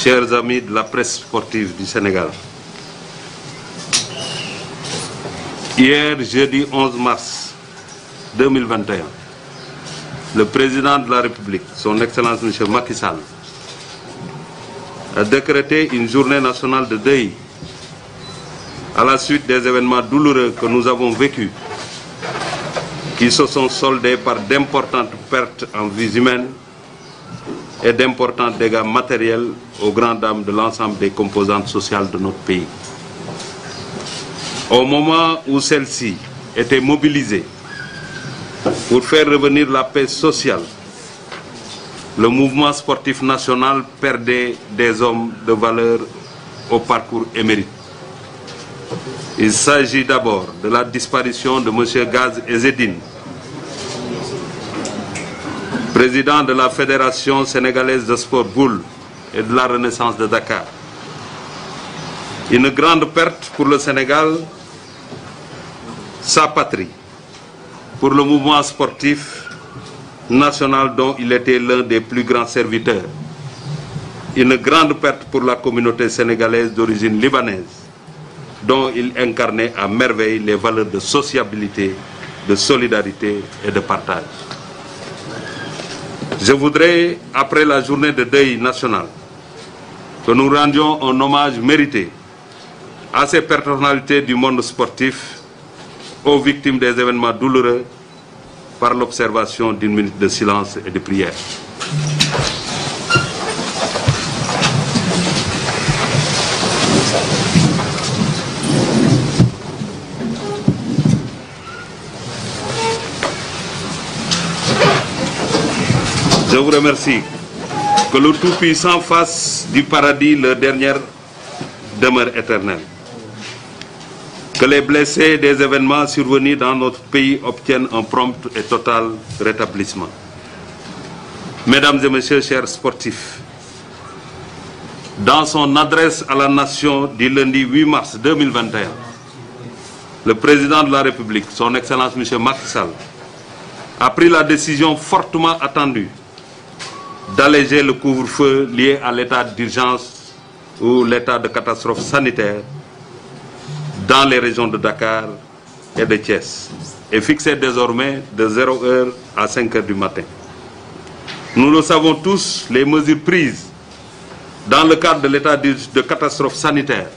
chers amis de la presse sportive du Sénégal. Hier, jeudi 11 mars 2021, le président de la République, son Excellence M. Macky Sall, a décrété une journée nationale de deuil à la suite des événements douloureux que nous avons vécus, qui se sont soldés par d'importantes pertes en vies humaines et d'importants dégâts matériels aux grandes dames de l'ensemble des composantes sociales de notre pays. Au moment où celles-ci étaient mobilisées pour faire revenir la paix sociale, le mouvement sportif national perdait des hommes de valeur au parcours émérite. Il s'agit d'abord de la disparition de M. Gaz Ezzedine, président de la Fédération sénégalaise de sport boule et de la Renaissance de Dakar. Une grande perte pour le Sénégal, sa patrie, pour le mouvement sportif national dont il était l'un des plus grands serviteurs. Une grande perte pour la communauté sénégalaise d'origine libanaise, dont il incarnait à merveille les valeurs de sociabilité, de solidarité et de partage. Je voudrais, après la journée de deuil national, que nous rendions un hommage mérité à ces personnalités du monde sportif, aux victimes des événements douloureux, par l'observation d'une minute de silence et de prière. Je vous remercie. Que le Tout-Puissant fasse du paradis leur dernière demeure éternelle. Que les blessés des événements survenus dans notre pays obtiennent un prompt et total rétablissement. Mesdames et messieurs, chers sportifs, dans son adresse à la nation du lundi 8 mars 2021, le président de la République, son Excellence M. Macky Sall, a pris la décision fortement attendue d'alléger le couvre-feu lié à l'état d'urgence ou l'état de catastrophe sanitaire dans les régions de Dakar et de Thiès, et fixé désormais de 0h à 5h du matin. Nous le savons tous, les mesures prises dans le cadre de l'état de catastrophe sanitaire,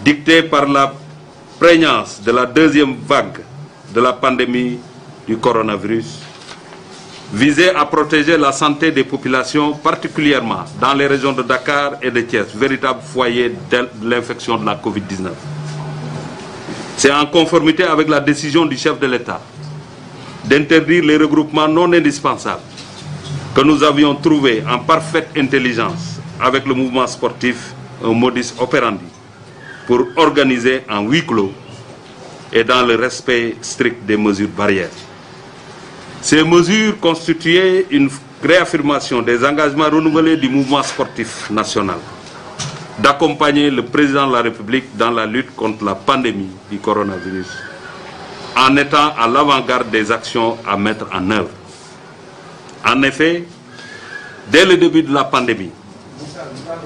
dictées par la prégnance de la deuxième vague de la pandémie du coronavirus, visaient à protéger la santé des populations, particulièrement dans les régions de Dakar et de Thiès, véritable foyer de l'infection de la Covid-19. C'est en conformité avec la décision du chef de l'État d'interdire les regroupements non indispensables que nous avions trouvé en parfaite intelligence avec le mouvement sportif un modus operandi pour organiser en huis clos et dans le respect strict des mesures barrières. Ces mesures constituaient une réaffirmation des engagements renouvelés du mouvement sportif national d'accompagner le président de la République dans la lutte contre la pandémie du coronavirus, en étant à l'avant-garde des actions à mettre en œuvre. En effet, dès le début de la pandémie,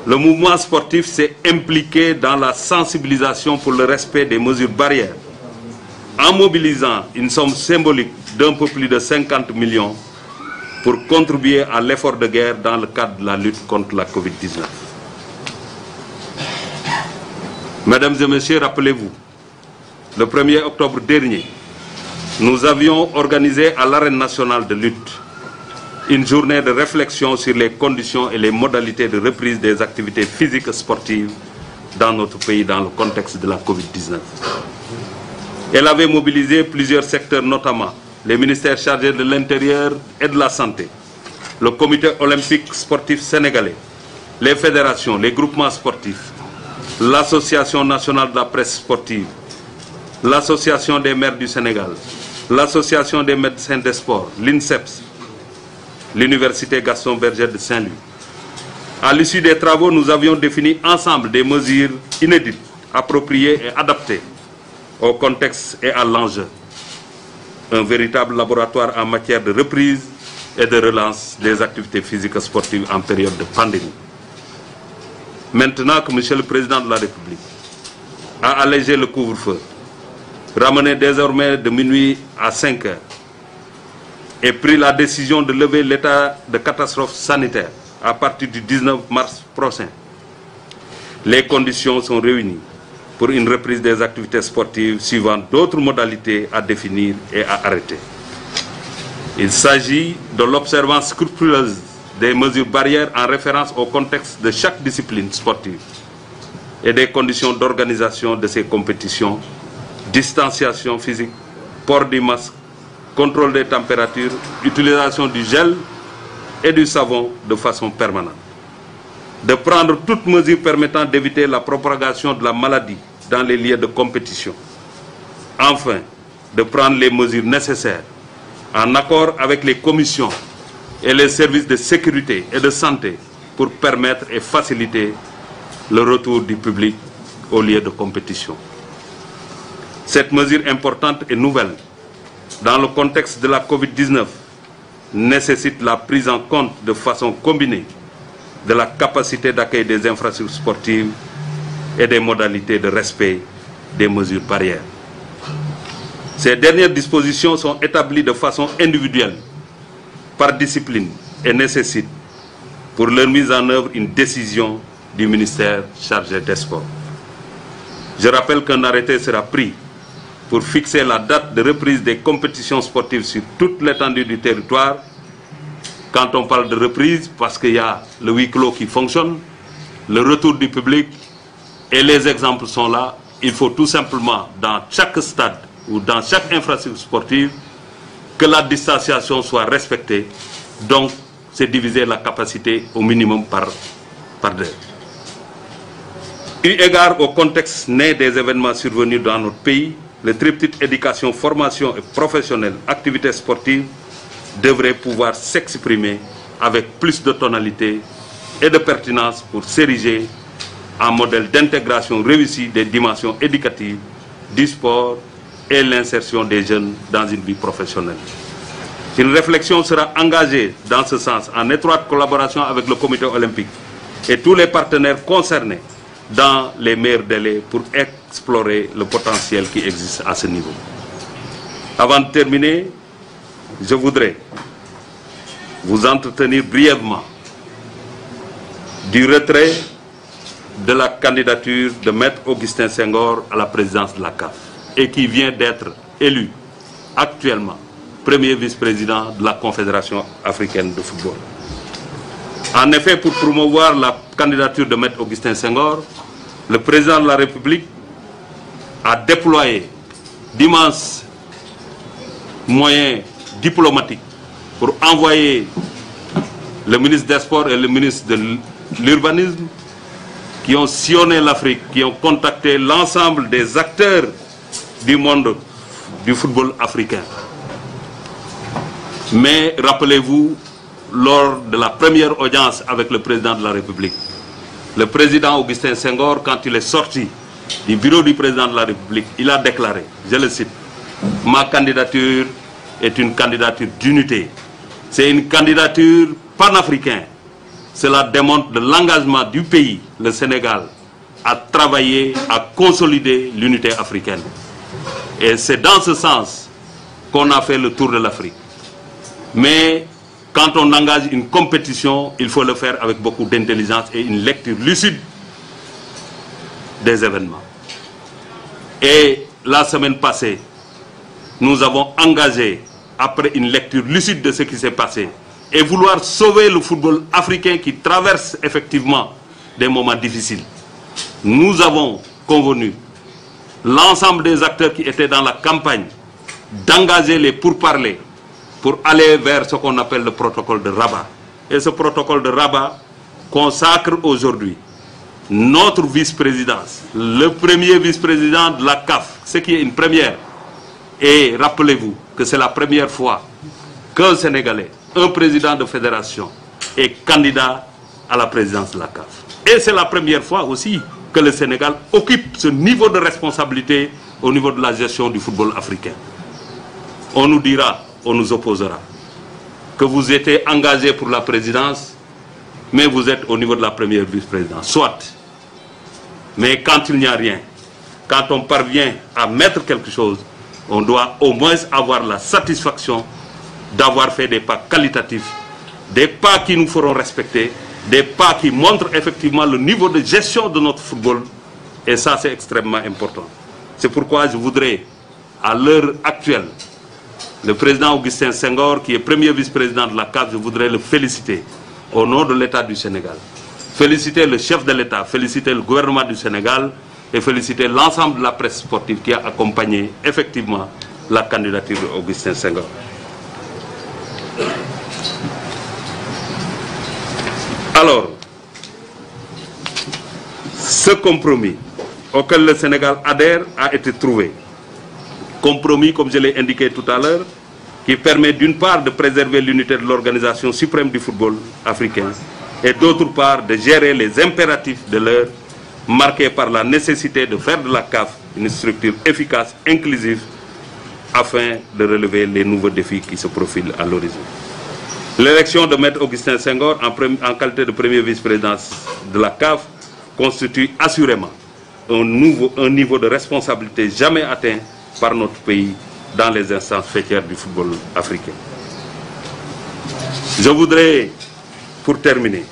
le mouvement sportif s'est impliqué dans la sensibilisation pour le respect des mesures barrières, en mobilisant une somme symbolique d'un peu plus de 50 millions pour contribuer à l'effort de guerre dans le cadre de la lutte contre la Covid-19. Mesdames et messieurs, rappelez-vous, le 1er octobre dernier, nous avions organisé à l'Arène nationale de lutte une journée de réflexion sur les conditions et les modalités de reprise des activités physiques et sportives dans notre pays dans le contexte de la Covid-19. Elle avait mobilisé plusieurs secteurs, notamment les ministères chargés de l'Intérieur et de la Santé, le Comité olympique sportif sénégalais, les fédérations, les groupements sportifs, l'Association nationale de la presse sportive, l'Association des maires du Sénégal, l'Association des médecins des sports, l'INSEPS, l'Université Gaston Berger de Saint-Louis. À l'issue des travaux, nous avions défini ensemble des mesures inédites, appropriées et adaptées au contexte et à l'enjeu. Un véritable laboratoire en matière de reprise et de relance des activités physiques et sportives en période de pandémie. Maintenant que M. le Président de la République a allégé le couvre-feu, ramené désormais de minuit à 5 heures, et pris la décision de lever l'état de catastrophe sanitaire à partir du 19 mars prochain, les conditions sont réunies pour une reprise des activités sportives suivant d'autres modalités à définir et à arrêter. Il s'agit de l'observance scrupuleuse des mesures barrières en référence au contexte de chaque discipline sportive et des conditions d'organisation de ces compétitions, distanciation physique, port du masque, contrôle des températures, utilisation du gel et du savon de façon permanente. De prendre toutes mesures permettant d'éviter la propagation de la maladie dans les lieux de compétition. Enfin, de prendre les mesures nécessaires en accord avec les commissions et les services de sécurité et de santé pour permettre et faciliter le retour du public aux lieux de compétition. Cette mesure importante et nouvelle, dans le contexte de la Covid-19, nécessite la prise en compte de façon combinée de la capacité d'accueil des infrastructures sportives et des modalités de respect des mesures barrières. Ces dernières dispositions sont établies de façon individuelle, par discipline, et nécessitent pour leur mise en œuvre une décision du ministère chargé des sports. Je rappelle qu'un arrêté sera pris pour fixer la date de reprise des compétitions sportives sur toute l'étendue du territoire. Quand on parle de reprise, parce qu'il y a le huis clos qui fonctionne, le retour du public, et les exemples sont là, il faut tout simplement, dans chaque stade ou dans chaque infrastructure sportive, que la distanciation soit respectée. Donc, c'est diviser la capacité au minimum par deux. Eu égard au contexte né des événements survenus dans notre pays, le triptyque éducation, formation et professionnelle, activités sportives, devrait pouvoir s'exprimer avec plus de tonalité et de pertinence pour s'ériger en modèle d'intégration réussie des dimensions éducatives du sport et l'insertion des jeunes dans une vie professionnelle. Une réflexion sera engagée dans ce sens en étroite collaboration avec le comité olympique et tous les partenaires concernés dans les meilleurs délais pour explorer le potentiel qui existe à ce niveau. Avant de terminer, je voudrais vous entretenir brièvement du retrait de la candidature de Maître Augustin Senghor à la présidence de la CAF et qui vient d'être élu actuellement premier vice-président de la Confédération africaine de football. En effet, pour promouvoir la candidature de Maître Augustin Senghor, le président de la République a déployé d'immenses moyens diplomatiques pour envoyer le ministre des Sports et le ministre de l'Urbanisme qui ont sillonné l'Afrique, qui ont contacté l'ensemble des acteurs du monde du football africain. Mais rappelez-vous, lors de la première audience avec le président de la République, le président Augustin Senghor, quand il est sorti du bureau du président de la République, il a déclaré, je le cite, « Ma candidature est une candidature d'unité. C'est une candidature panafricaine. Cela démontre de l'engagement du pays, le Sénégal, à travailler, à consolider l'unité africaine. Et c'est dans ce sens qu'on a fait le tour de l'Afrique. Mais quand on engage une compétition, il faut le faire avec beaucoup d'intelligence et une lecture lucide des événements. Et la semaine passée, nous avons engagé, après une lecture lucide de ce qui s'est passé, et vouloir sauver le football africain qui traverse effectivement des moments difficiles. Nous avons convenu, l'ensemble des acteurs qui étaient dans la campagne, d'engager les pourparlers pour aller vers ce qu'on appelle le protocole de Rabat. Et ce protocole de Rabat consacre aujourd'hui notre vice-présidence, le premier vice-président de la CAF, ce qui est une première. Et rappelez-vous que c'est la première fois qu'un Sénégalais, un président de fédération, est candidat à la présidence de la CAF. Et c'est la première fois aussi que le Sénégal occupe ce niveau de responsabilité au niveau de la gestion du football africain. On nous dira, on nous opposera, que vous étiez engagé pour la présidence, mais vous êtes au niveau de la première vice-présidence. Soit, Mais quand il n'y a rien, quand on parvient à mettre quelque chose, on doit au moins avoir la satisfaction d'avoir fait des pas qualitatifs, des pas qui nous feront respecter, des pas qui montrent effectivement le niveau de gestion de notre football. Et ça, c'est extrêmement important. C'est pourquoi je voudrais, à l'heure actuelle, le président Augustin Senghor, qui est premier vice-président de la CAF, je voudrais le féliciter au nom de l'État du Sénégal. Féliciter le chef de l'État, féliciter le gouvernement du Sénégal et féliciter l'ensemble de la presse sportive qui a accompagné effectivement la candidature d'Augustin Senghor. Alors, ce compromis auquel le Sénégal adhère a été trouvé. Compromis, comme je l'ai indiqué tout à l'heure, qui permet d'une part de préserver l'unité de l'organisation suprême du football africain et d'autre part de gérer les impératifs de l'heure, marqués par la nécessité de faire de la CAF une structure efficace, inclusive, afin de relever les nouveaux défis qui se profilent à l'horizon. L'élection de Maître Augustin Senghor en qualité de premier vice-président de la CAF constitue assurément un niveau de responsabilité jamais atteint par notre pays dans les instances faîtières du football africain. Je voudrais, pour terminer,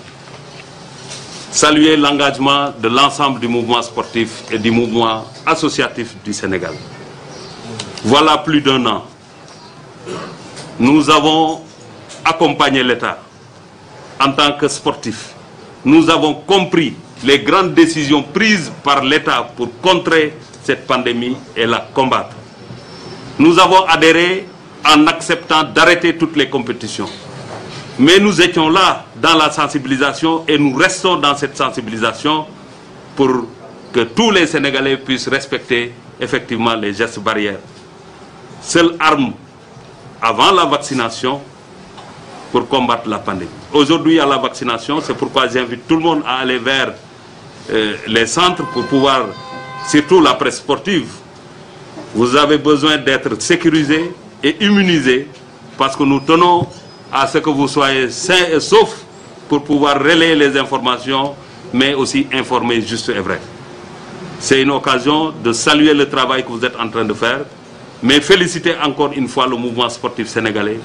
saluer l'engagement de l'ensemble du mouvement sportif et du mouvement associatif du Sénégal. Voilà plus d'1 an, nous avons accompagné l'État en tant que sportif. Nous avons compris les grandes décisions prises par l'État pour contrer cette pandémie et la combattre. Nous avons adhéré en acceptant d'arrêter toutes les compétitions. Mais nous étions là dans la sensibilisation et nous restons dans cette sensibilisation pour que tous les Sénégalais puissent respecter effectivement les gestes barrières. Seule arme avant la vaccination pour combattre la pandémie. Aujourd'hui, il y a la vaccination, c'est pourquoi j'invite tout le monde à aller vers les centres pour pouvoir, surtout la presse sportive, vous avez besoin d'être sécurisé et immunisé parce que nous tenons à ce que vous soyez sains et saufs pour pouvoir relayer les informations, mais aussi informer juste et vrai. C'est une occasion de saluer le travail que vous êtes en train de faire, mais féliciter encore une fois le mouvement sportif sénégalais,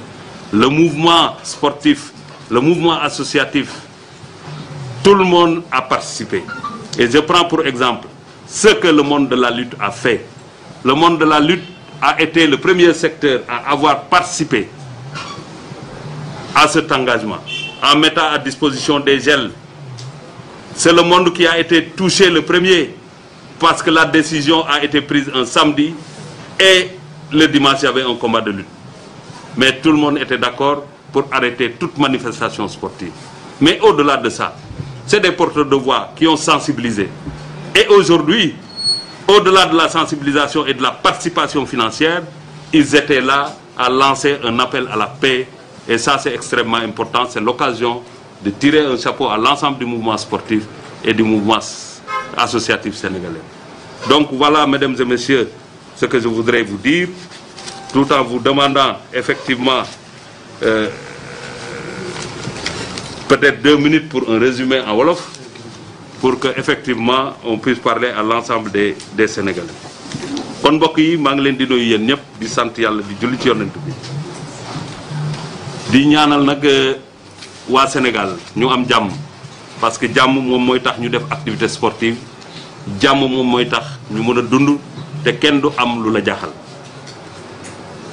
le mouvement sportif, le mouvement associatif. Tout le monde a participé. Et je prends pour exemple ce que le monde de la lutte a fait. Le monde de la lutte a été le premier secteur à avoir participé à cet engagement, en mettant à disposition des gels. C'est le monde qui a été touché le premier, parce que la décision a été prise un samedi et le dimanche, il y avait un combat de lutte. Mais tout le monde était d'accord pour arrêter toute manifestation sportive. Mais au-delà de ça, c'est des porteurs de voix qui ont sensibilisé. Et aujourd'hui, au-delà de la sensibilisation et de la participation financière, ils étaient là à lancer un appel à la paix. Et ça, c'est extrêmement important. C'est l'occasion de tirer un chapeau à l'ensemble du mouvement sportif et du mouvement associatif sénégalais. Donc voilà, mesdames et messieurs, ce que je voudrais vous dire, tout en vous demandant effectivement peut-être 2 minutes pour un résumé en wolof, pour que effectivement on puisse parler à l'ensemble des Sénégalais. kon mbokk yi maa ngi leen di nuyu yéen ñëpp di sant yàlla di julli ci yonent bi di ñaanal nag waa Sénégal ñu am jàmm parce que jàmm moom mooy tax ñu def activité sportive, jàmm moom mooy tax ñu mën a dund te kenn du am lu la jaaxal.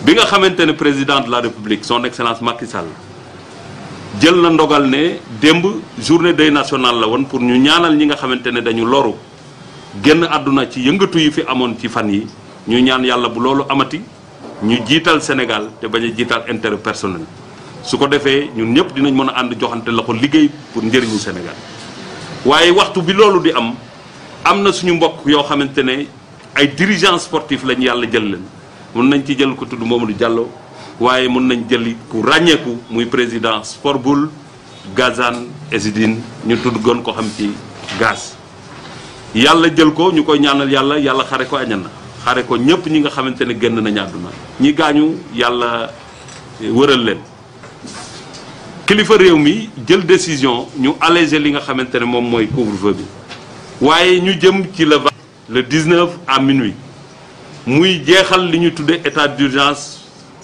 bi nga xamante ne président de la République son excellence Macky Sall jël na ndogal ne démb journée deuil national la woon pour ñu ñaanal ñi nga xamante ne dañu loru génn àdduna ci yëngatu yi fi amoon ci fan yi, ñu ñaan yàlla bu loolu amati ñu jiital Sénégal te bañ a jiital intérêt personnel. su ko defee ñun ñëpp dinañ mën a ànd joxante loxo liggéey pour njëriñu Sénégal. waaye waxtu bi loolu di am na suñu mbokk yoo xamante ne ay dirigeants sportifs lañ yàlla jël leen. mën nañ ci jël ko tudd Mamadou Diallo waaye mën nañ jël ku ràññeeku muy président Sport Boule Gazan Ezidine ñu tudd gën ko xam ci gaz. yàlla jël ko ñu koy ñaanal yàlla xare ko añana xare ko ñëpp ñi nga xamante ne génn nañu àdduna ñi gaañu yàlla wëral leen. kilifa réew mi jël décision ñu alléger li nga xamante ne moom mooy couvre-feu bi waaye ñu jëm ci le 19 à minuit muy jeexal li ñu tuddee état d'urgence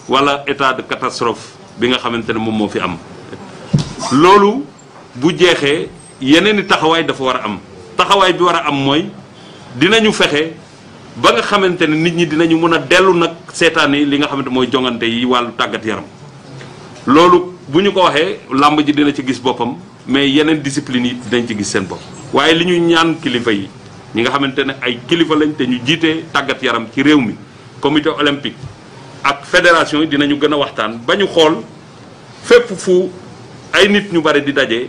wala état de catastrophe bi nga xamante ne moom moo fi am. loolu bu jeexee yeneen i taxawaay dafa war a am taxawaay bi war a am mooy dinañu fexe ba nga xamante ne nit ñi dinañu mën a dellu nag seetaan yi li nga xamante mooy jongante yi wàllu tàggat yaram. loolu bu ñu ko waxee làmb ji dina ci gis boppam mais yeneen discipline yi dinañ ci gis seen bopp waaye li ñu ñaan kilifa yi ñi nga xamante ne ay kilifa lañ te ñu jiite tàggat yaram ci réew mi comité olympique ak fédération yi dinañu gën a waxtaan ba ñu xool fépp fu ay nit ñu bari di daje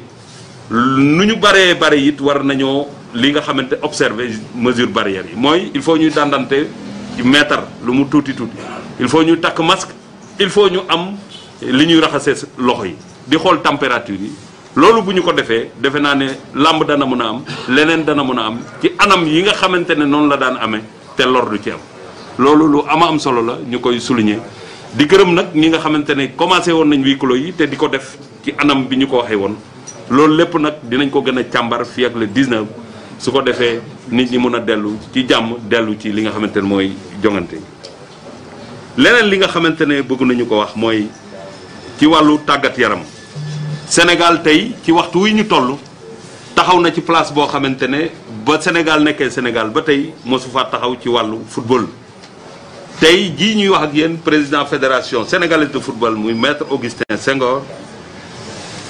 nu ñu baree bari it war nañoo li nga xamante observer mesure barrière yi mooy il faut ñuy dandante ci mètre lu mu tuuti tuuti il faut ñu takk masque il faut ñu am li ñuy raxasee loxo yi di xool température yi loolu bu ñu ko defee defe naa ne làmb dana mën a am leneen dana mën a am ci anam yi nga xamante ne noonu la daan amee te lor du ci am loolu lu am solo la ñu koy souligner di gërëm nag ñi nga xamante ne commencé woon nañ huis clos yi te di ko def ci anam bi ñu ko waxee woon loolu lépp nag dinañ ko gën a càmbar fii ak le 19 su ko defee nit ñi mën a dellu ci jàmm dellu ci li nga xamante ne mooy jongante leneen li nga xamante ne bëgg nañu ko wax mooy ci wàllu tàggat yaram Sénégal tey ci waxtu wi ñu toll taxaw na ci place boo xamante ne ba Sénégal nekkee Sénégal ba tey mosu fa taxaw ci wàllu football tey jii ñuy wax ak yéen président fédération sénégalaise de football muy maître Augustin Senghor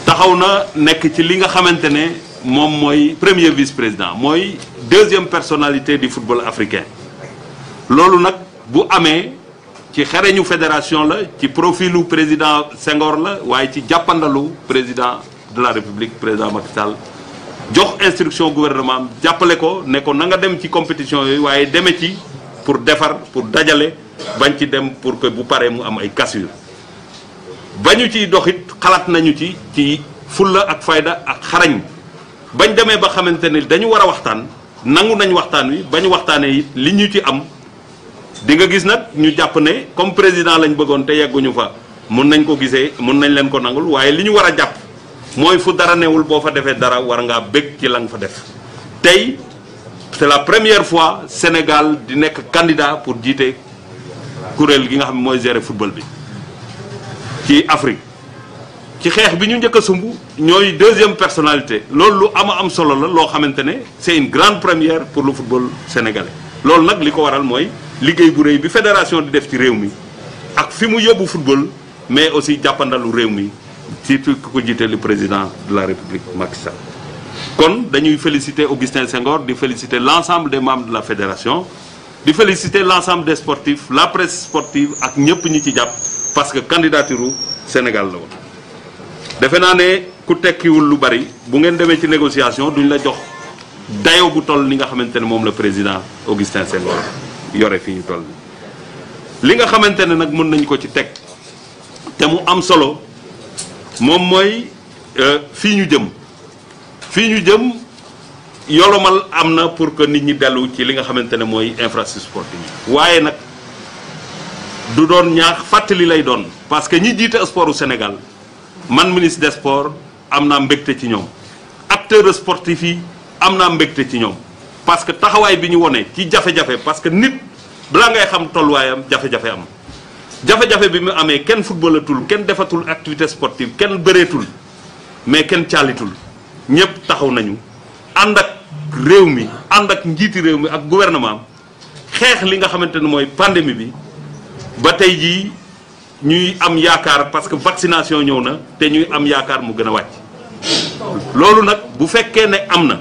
taxaw na nekk ci li nga xamante ne moom mooy premier vice-président mooy deuxième personnalité du football africain loolu nag bu amee ci xereñu fédération la ci profilu président Senghor la waaye ci jàppandalu président de la république président Macky Sall jox instruction gouvernement jàppale ko ne ko na nga dem ci compétition yooyu waaye deme ci pour defar pour dajale bañ ci dem pour que bu paree mu am ay cassure ba ñu ciy doxit xalaat nañu ci fulla ak fayda ak xarañ bañ demee ba xamante ne dañu war a waxtaan nangu nañ waxtaan wi ba ñu waxtaanee it li ñu ci am di nga gis nag ñu jàpp ne comme président lañ bëggoon te yegguñu fa mun nañ ko gisee mun nañ leen ko nangul waaye li ñu war a jàpp mooy fu dara newul boo fa defee dara war ngaa bëgg ci la nga fa def tey c'est la première fois Sénégal di nekk candidat pour jiite kuréel gi nga xam ne mooy gérer football bi ci Afrique ci xeex bi ñu njëkk a sumb ñooy deuxième personnalité loolu lu am solo la loo xamante ne c'est une grande première pour le football sénégalais loolu nag li ko waral mooy liggéey bu rëy bi fédération di def ci réew mi ak fi mu yóbbu football mais aussi jàppandalu réew mi surtout ku ko jiite le président de la république Macky Sall kon dañuy féliciter Augustin Senghor di féliciter l'ensemble des membres de la fédération di féliciter l'ensemble des sportifs la presse sportive ak ñëpp ñi ci jàpp parce que candidature Sénégal la woon defe naa ne ku tekkiwul lu bari bu ngeen demee ci négociation duñ la jox dayo bu toll li nga xamante ne moom la président Augustin Senghor yore fi ñu toll li nga xamante ne nag mën nañ ko ci teg te mu am solo moom mooy fii ñu jëm yolomal am na pour que nit ñi dellu ci li nga xamante ne mooy infrastructure sportive waaye nag du doon ñaax fàttali lay doon parce que ñi jiite sportu Sénégal man ministre des sports am naa mbégte ci ñoom acteurs sportifs yi am naa mbégte ci ñoom parce que taxawaay bi ñu wone ci jafe-jafe parce que nit balaa ngay xam tolluwaayam jafe-jafe am jafe-jafe bi mu amee kenn footballatul kenn defatul activité sportive kenn bëreetul mais kenn caalitul ñëpp taxaw nañu ànd ak réew mi ànd ak njiiti réew mi ak gouvernement xeex li nga xamante ne mooy pandémie bi ba tey jii ñuy am yaakaar parce que vaccination ñëw na te ñuy am yaakaar mu gën a wàcc loolu nag bu fekkee ne am na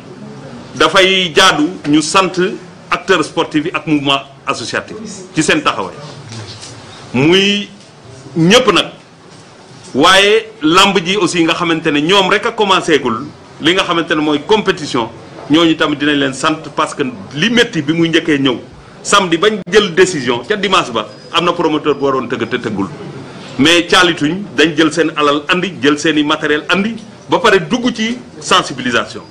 dafay jaadu ñu sant acteurs sportifs yi ak mouvement associatif ci seen taxawaay muy ñëpp nag waaye lamb ji aussi nga xamante ne ñoom rek a commencé gul li nga xamante ne mooy compétition ñooñu tamit dinañ leen sant parce que li métti bi muy njëkkee ñëw samedi bañ jël décision ca dimanche ba am na promoteur bu waroon tëgg te tëggul mais caalituñ dañ jël seen alal andi jël seen i matériel andi ba pare dugg ci sensibilisation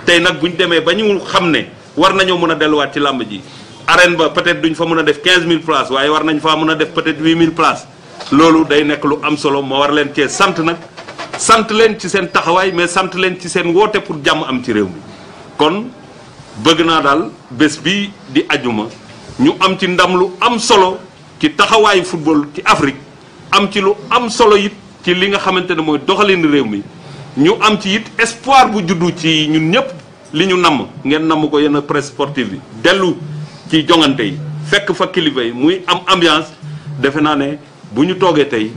tey nag bu ñu demee ba ñu xam ne war nañoo mën a delluwaat ci làmb ji arène ba peut-être duñ fa mën a def 15000 places waaye war nañ faa mën a def peut-être 8000 places loolu day nekk lu am solo moo war leen cee sant nag sant leen ci seen taxawaay mais sant leen ci seen woote pour jàmm am ci réew mi kon bëgg naa daal bés bi di ajuma ñu am ci ndam lu am solo ci taxawaayu football ci Afrique am ci lu am solo it ci li nga xamante ne mooy doxalin réew mi ñu am ci it espoir bu juddu ci ñun ñëpp li ñu namm ngeen namm ko yenn presse sportive bi dellu ci jongante yi fekk fa kilifa yi muy am ambiance defe naa ne bu ñu toogee tey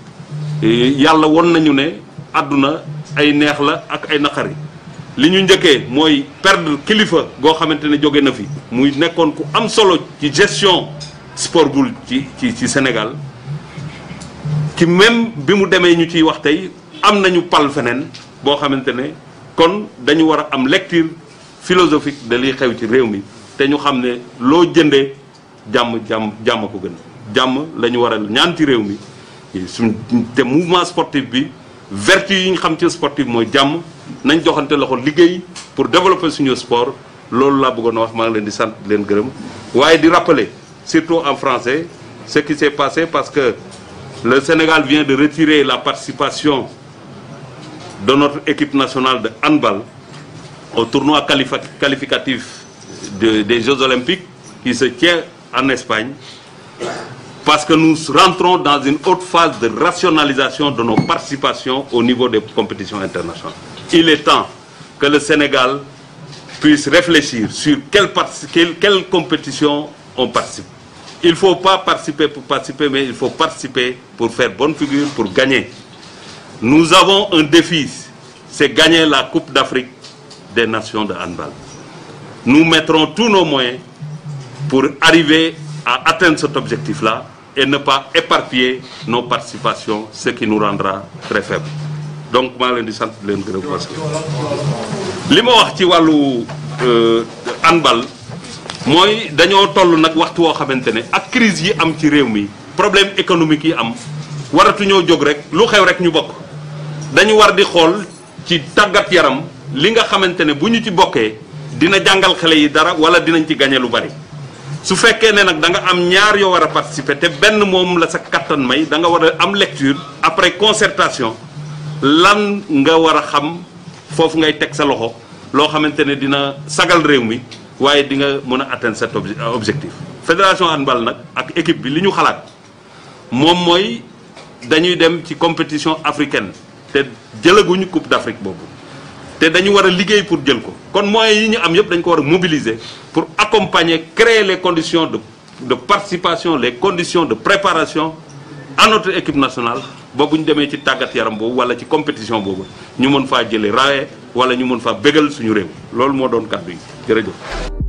yàlla won nañu ne àdduna ay neex la ak ay naqari li ñu njëkkee mooy perdre kilifa goo xamante ne jóge na fi muy nekkoon ku am solo ci gestion sport bul ci Sénégal ci même bi mu demee ñu ciy wax tey am nañu pal feneen boo xamante ne kon dañu war a am lecture philosophique de liy xew ci réew mi te ñu xam ne loo jëndee jàmm ko gën jàmm la ñu war a ñaan ci réew mi te mouvement sportif bi vertu yi ñu xam ci sportif mooy jàmm nañ joxante loxo liggéey pour développer suñu sport loolu laa bëggoon a wax maa ngi leen di sant leen gërëm waaye di rappeler surtout en français ce qui s'est passé parce que le Sénégal vient de retirer la participation de notre équipe nationale de handball au tournoi qualificatif des Jeux Olympiques qui se tient en Espagne parce que nous rentrons dans une autre phase de rationalisation de nos participations au niveau des compétitions internationales. Il est temps que le Sénégal puisse réfléchir sur quelle compétition on participe. Il ne faut pas participer pour participer, mais il faut participer pour faire bonne figure, pour gagner. Nous avons un défi, c'est gagner la Coupe d'Afrique des Nations de handball. Nous mettrons tous nos moyens pour arriver à atteindre cet objectif-là et ne pas éparpiller nos participations, ce qui nous rendra très faibles. Donc, je vais vous remercier. Ce que je wax ci wàllu handball mooy dañoo toll nag waxtu woo xamante ne ak crise yi am ci réew mi problème économique yi am waratuñoo jóg rek lu xew rek ñu bokk dañu war di xool ci tàggat yaram li nga xamante ne bu ñu ci bokkee dina jàngal xale yi dara wala dinañ ci gagné lu bari su fekkee ne nag da nga am ñaar yoo war a participer te benn moom la sa kattan may da nga war a am lecture après concertation lan nga war a xam foofu ngay teg sa loxo loo xamante ne dina sagal réew mi waaye di nga mën a atteindre cet objectif. fédération handball nag ak équipe bi li ñu xalaat moom mooy dañuy dem ci compétition africaine te jëlaguñu coupe d'Afrique boobu te dañu war a liggéey pour jël ko kon moyens yi ñu am yëpp dañ ko war a mobiliser pour accompagner créer les conditions de participation les conditions de préparation à notre équipe nationale ba bu ñu demee ci tàggat yaram boobu wala ci compétition boobu ñu mën faa jëlee rawee wala ñu mën faa bégal suñu réew loolu moo doon kàddu yi jërëjëf.